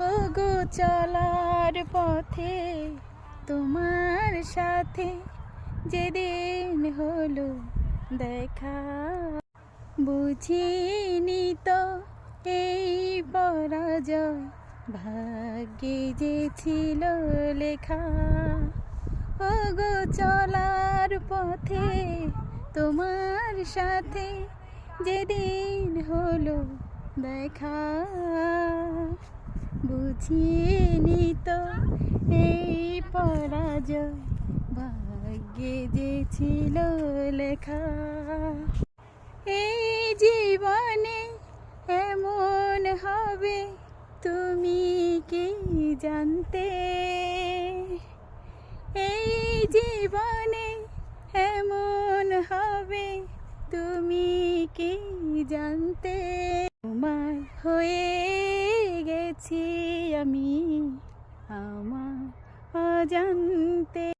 ওগো চলার পথে তোমার সাথে যেদিন হলো দেখা, বুঝিনি তো এই পরাজয় ভাগ্যে যে ছিল লেখা। ওগো চলার পথে তোমার সাথে যেদিন হলো দেখা, বুঝিনি তো এই পরাজয় ভাগ্যে যে ছিল লেখা। এই জীবনে এমন হবে তুমি কি জানতে, এই জীবনে এমন হবে তুমি কি জানতে। তোমার হয়ে গেছি আমি আমার অজান্তে।